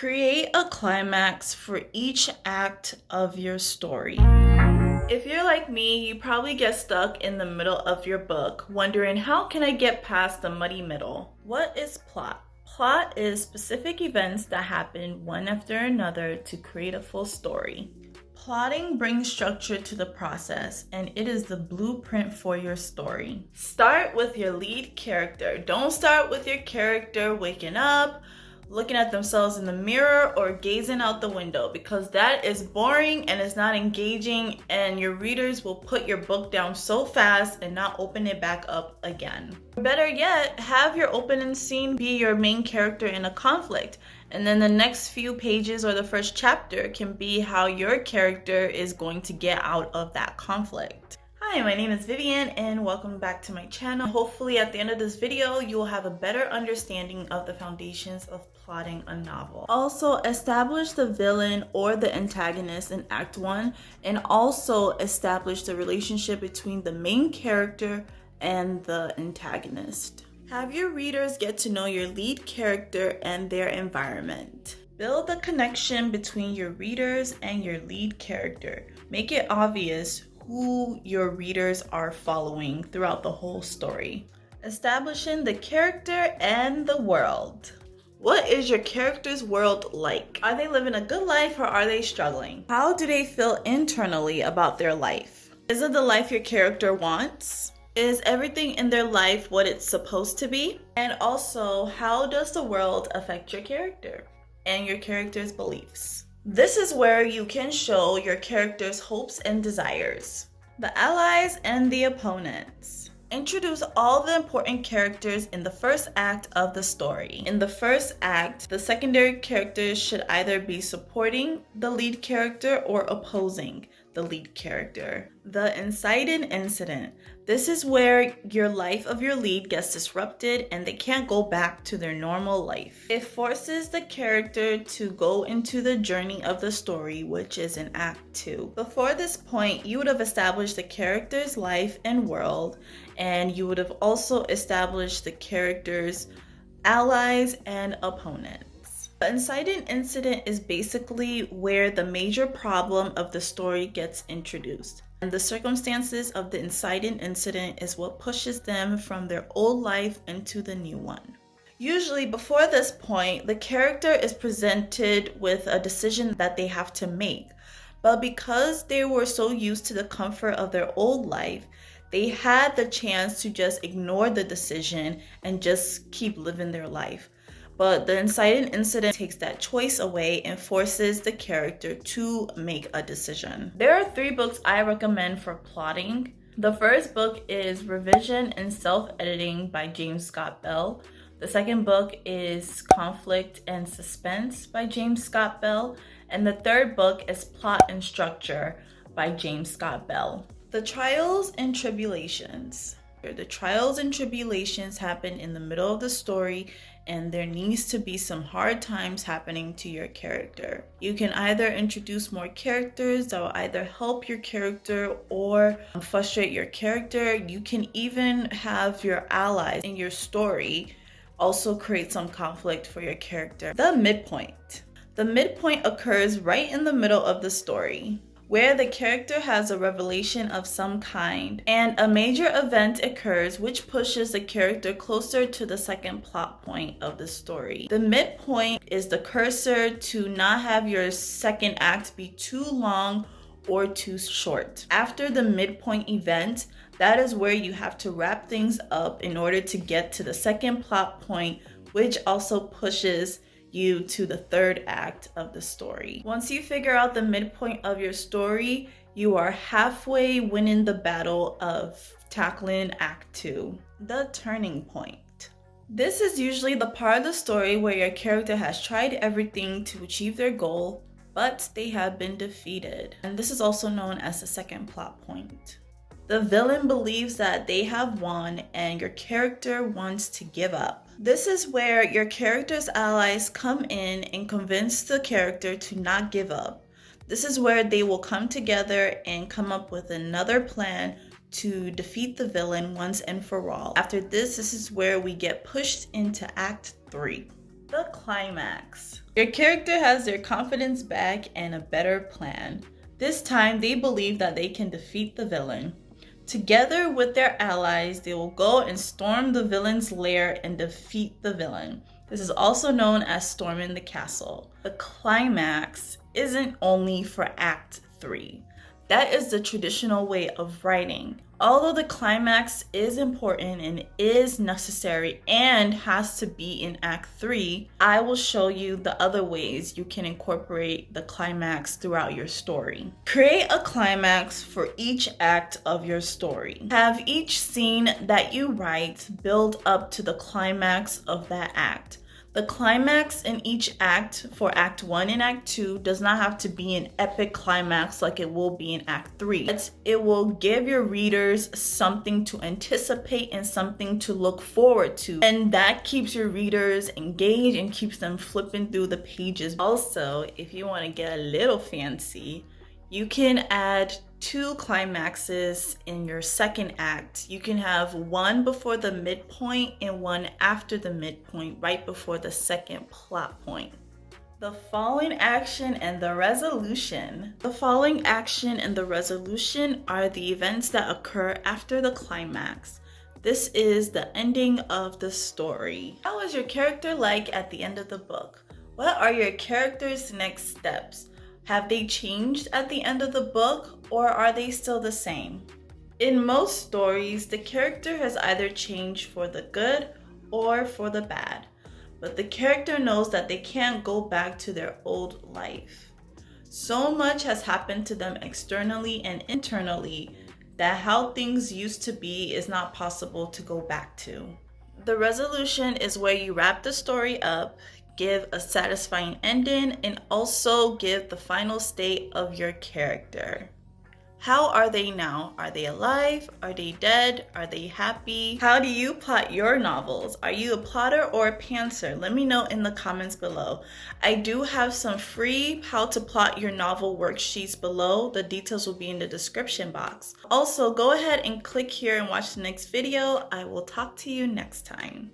Create a climax for each act of your story. If you're like me, you probably get stuck in the middle of your book, wondering how can I get past the muddy middle? What is plot? Plot is specific events that happen one after another to create a full story. Plotting brings structure to the process, and it is the blueprint for your story. Start with your lead character. Don't start with your character waking up, looking at themselves in the mirror, or gazing out the window, because that is boring and it's not engaging, and your readers will put your book down so fast and not open it back up again. Better yet, have your opening scene be your main character in a conflict, and then the next few pages or the first chapter can be how your character is going to get out of that conflict. Hi, my name is Vivian and welcome back to my channel. Hopefully at the end of this video, you will have a better understanding of the foundations of plotting a novel. Also, establish the villain or the antagonist in Act 1, and also establish the relationship between the main character and the antagonist. Have your readers get to know your lead character and their environment. Build the connection between your readers and your lead character. Make it obvious who your readers are following throughout the whole story. Establishing the character and the world. What is your character's world like? Are they living a good life or are they struggling? How do they feel internally about their life? Is it the life your character wants? Is everything in their life what it's supposed to be? And also, how does the world affect your character and your character's beliefs? This is where you can show your character's hopes and desires. The allies and the opponents. Introduce all the important characters in the first act of the story. In the first act, the secondary characters should either be supporting the lead character or opposing the lead character. The inciting incident. This is where your life of your lead gets disrupted and they can't go back to their normal life. It forces the character to go into the journey of the story, which is in Act 2. Before this point, you would have established the character's life and world, and you would have also established the character's allies and opponents. The inciting incident is basically where the major problem of the story gets introduced. And the circumstances of the inciting incident is what pushes them from their old life into the new one. Usually before this point, the character is presented with a decision that they have to make. But because they were so used to the comfort of their old life, they had the chance to just ignore the decision and just keep living their life. But the inciting incident takes that choice away and forces the character to make a decision. There are 3 books I recommend for plotting. The first book is Revision and Self-Editing by James Scott Bell. The second book is Conflict and Suspense by James Scott Bell. And the third book is Plot and Structure by James Scott Bell. The trials and tribulations. The trials and tribulations happen in the middle of the story, and there needs to be some hard times happening to your character. You can either introduce more characters that will either help your character or frustrate your character. You can even have your allies in your story also create some conflict for your character. The midpoint. The midpoint occurs right in the middle of the story, where the character has a revelation of some kind and a major event occurs which pushes the character closer to the second plot point of the story. The midpoint is the cursor to not have your second act be too long or too short. After the midpoint event, that is where you have to wrap things up in order to get to the second plot point, which also pushes you to the third act of the story. Once you figure out the midpoint of your story, you are halfway winning the battle of tackling Act 2. The turning point. This is usually the part of the story where your character has tried everything to achieve their goal, but they have been defeated. And this is also known as the second plot point. The villain believes that they have won and your character wants to give up. This is where your character's allies come in and convince the character to not give up. This is where they will come together and come up with another plan to defeat the villain once and for all. After this is where we get pushed into Act 3. The climax. Your character has their confidence back and a better plan. This time they believe that they can defeat the villain. Together with their allies, they will go and storm the villain's lair and defeat the villain. This is also known as storming the castle. The climax isn't only for Act 3. That is the traditional way of writing. Although the climax is important and is necessary and has to be in Act 3, I will show you the other ways you can incorporate the climax throughout your story. Create a climax for each act of your story. Have each scene that you write build up to the climax of that act. The climax in each act for Act 1 and Act 2 does not have to be an epic climax like it will be in Act 3. It will give your readers something to anticipate and something to look forward to. And that keeps your readers engaged and keeps them flipping through the pages. Also, if you want to get a little fancy, you can add 2 climaxes in your second act. You can have one before the midpoint and one after the midpoint, right before the second plot point. The following action and the resolution. The following action and the resolution are the events that occur after the climax. This is the ending of the story. How is your character like at the end of the book? What are your character's next steps? Have they changed at the end of the book, or are they still the same? In most stories, the character has either changed for the good or for the bad, but the character knows that they can't go back to their old life. So much has happened to them externally and internally that how things used to be is not possible to go back to. The resolution is where you wrap the story up, give a satisfying ending, and also give the final state of your character. How are they now? Are they alive? Are they dead? Are they happy? How do you plot your novels? Are you a plotter or a pantser? Let me know in the comments below. I do have some free how to plot your novel worksheets below. The details will be in the description box. Also, go ahead and click here and watch the next video. I will talk to you next time.